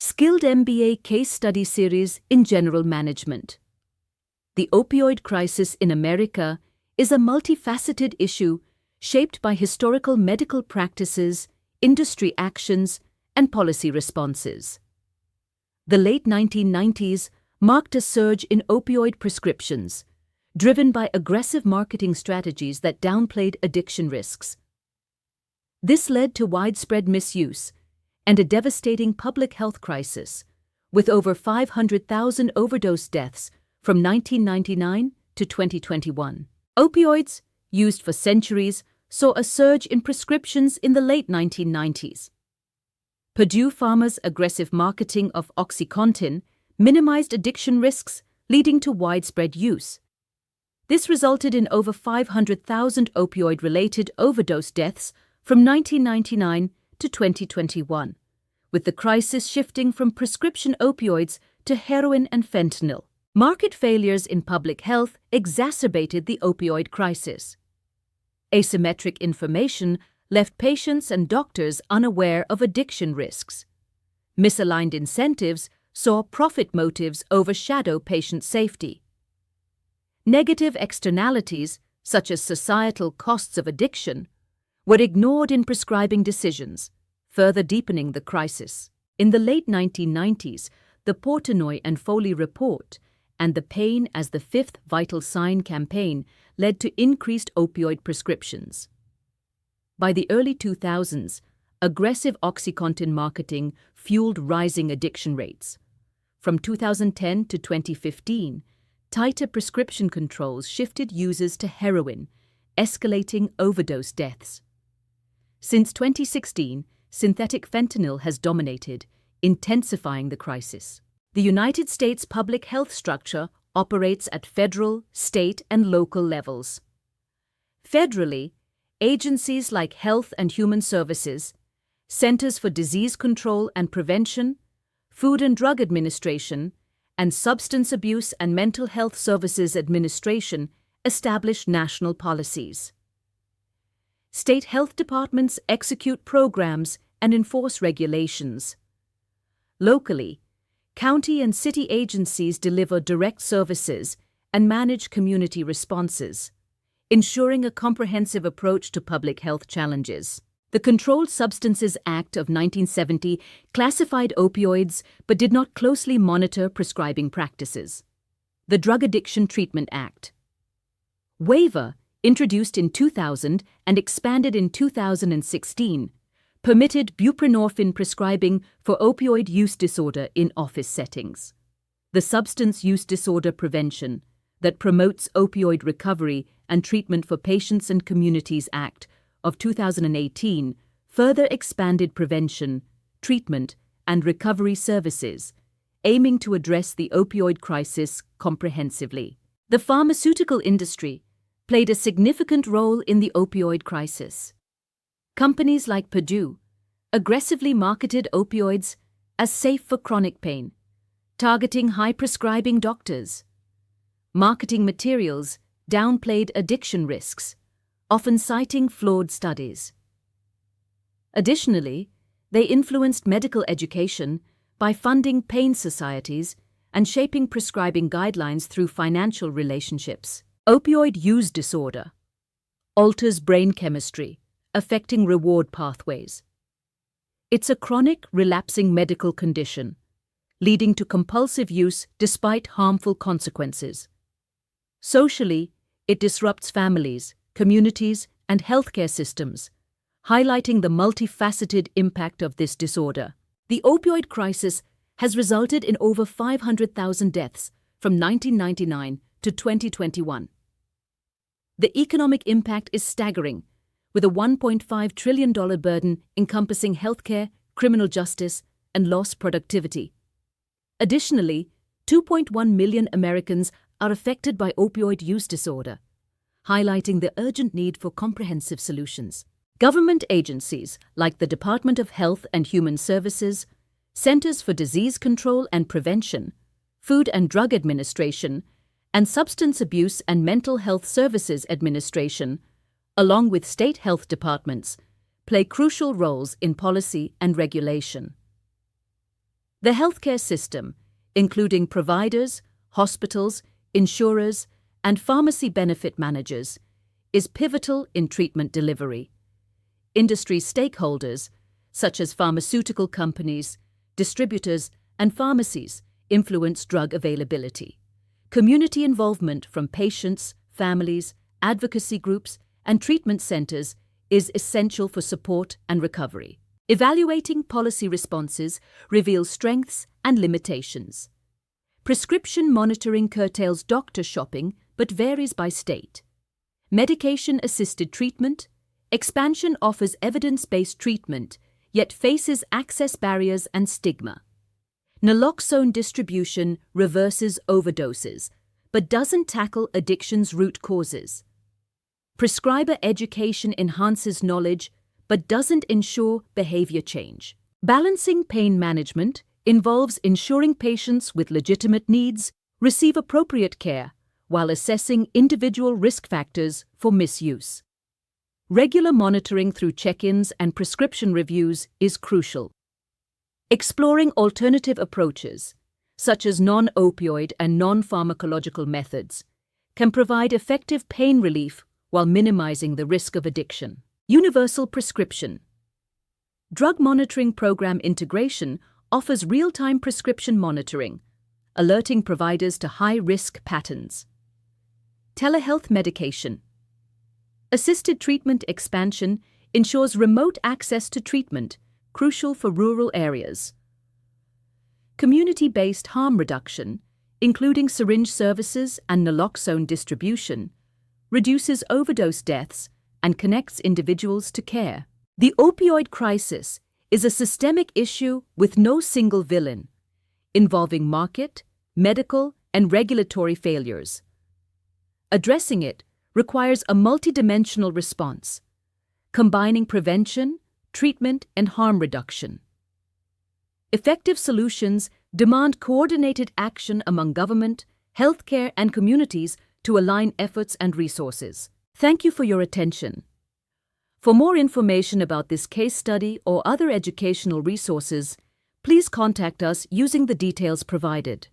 Skilled MBA Case Study Series in General Management. The opioid crisis in America is a multifaceted issue shaped by historical medical practices, industry actions, and policy responses. The late 1990s marked a surge in opioid prescriptions, driven by aggressive marketing strategies that downplayed addiction risks. This led to widespread misuse and a devastating public health crisis, with over 500,000 overdose deaths from 1999 to 2021. Opioids, used for centuries, saw a surge in prescriptions in the late 1990s. Purdue Pharma's aggressive marketing of OxyContin minimized addiction risks, leading to widespread use. This resulted in over 500,000 opioid-related overdose deaths from 1999 to 2021, with the crisis shifting from prescription opioids to heroin and fentanyl. Market failures in public health exacerbated the opioid crisis. Asymmetric information left patients and doctors unaware of addiction risks. Misaligned incentives saw profit motives overshadow patient safety. Negative externalities, such as societal costs of addiction, were ignored in prescribing decisions, further deepening the crisis. In the late 1990s, the Portnoy and Foley report and the Pain as the Fifth Vital Sign campaign led to increased opioid prescriptions. By the early 2000s, aggressive OxyContin marketing fueled rising addiction rates. From 2010 to 2015, tighter prescription controls shifted users to heroin, escalating overdose deaths. Since 2016, synthetic fentanyl has dominated, intensifying the crisis. The United States public health structure operates at federal, state, and local levels. Federally, agencies like Health and Human Services, Centers for Disease Control and Prevention, Food and Drug Administration, and Substance Abuse and Mental Health Services Administration establish national policies. State health departments execute programs and enforce regulations. Locally, county and city agencies deliver direct services and manage community responses, ensuring a comprehensive approach to public health challenges. The Controlled Substances Act of 1970 classified opioids but did not closely monitor prescribing practices. The Drug Addiction Treatment Act. Waiver, introduced in 2000 and expanded in 2016, permitted buprenorphine prescribing for opioid use disorder in office settings. The Substance Use Disorder Prevention, that promotes opioid recovery and treatment for patients and communities Act of 2018, further expanded prevention, treatment, and recovery services, aiming to address the opioid crisis comprehensively. The pharmaceutical industry played a significant role in the opioid crisis. Companies like Purdue aggressively marketed opioids as safe for chronic pain, targeting high-prescribing doctors. Marketing materials downplayed addiction risks, often citing flawed studies. Additionally, they influenced medical education by funding pain societies and shaping prescribing guidelines through financial relationships. Opioid use disorder alters brain chemistry, affecting reward pathways. It's a chronic, relapsing medical condition, leading to compulsive use despite harmful consequences. Socially, it disrupts families, communities, and healthcare systems, highlighting the multifaceted impact of this disorder. The opioid crisis has resulted in over 500,000 deaths from 1999 to 2021. The economic impact is staggering, with a $1.5 trillion burden encompassing healthcare, criminal justice, and lost productivity. Additionally, 2.1 million Americans are affected by opioid use disorder, highlighting the urgent need for comprehensive solutions. Government agencies like the Department of Health and Human Services, Centers for Disease Control and Prevention, Food and Drug Administration, and Substance Abuse and Mental Health Services Administration, along with state health departments, play crucial roles in policy and regulation. The healthcare system, including providers, hospitals, insurers, and pharmacy benefit managers, is pivotal in treatment delivery. Industry stakeholders, such as pharmaceutical companies, distributors, and pharmacies, influence drug availability. Community involvement from patients, families, advocacy groups, and treatment centers is essential for support and recovery. Evaluating policy responses reveals strengths and limitations. Prescription monitoring curtails doctor shopping but varies by state. Medication-assisted treatment, expansion offers evidence-based treatment, yet faces access barriers and stigma. Naloxone distribution reverses overdoses, but doesn't tackle addiction's root causes. Prescriber education enhances knowledge, but doesn't ensure behavior change. Balancing pain management involves ensuring patients with legitimate needs receive appropriate care while assessing individual risk factors for misuse. Regular monitoring through check-ins and prescription reviews is crucial. Exploring alternative approaches, such as non-opioid and non-pharmacological methods, can provide effective pain relief while minimizing the risk of addiction. Universal prescription. Drug monitoring program integration offers real-time prescription monitoring, alerting providers to high-risk patterns. Telehealth medication. Assisted treatment expansion ensures remote access to treatment, crucial for rural areas. Community-based harm reduction, including syringe services and naloxone distribution, reduces overdose deaths and connects individuals to care. The opioid crisis is a systemic issue with no single villain, involving market, medical, and regulatory failures. Addressing it requires a multidimensional response, combining prevention, treatment, and harm reduction. Effective solutions demand coordinated action among government, healthcare, and communities to align efforts and resources. Thank you for your attention. For more information about this case study or other educational resources, please contact us using the details provided.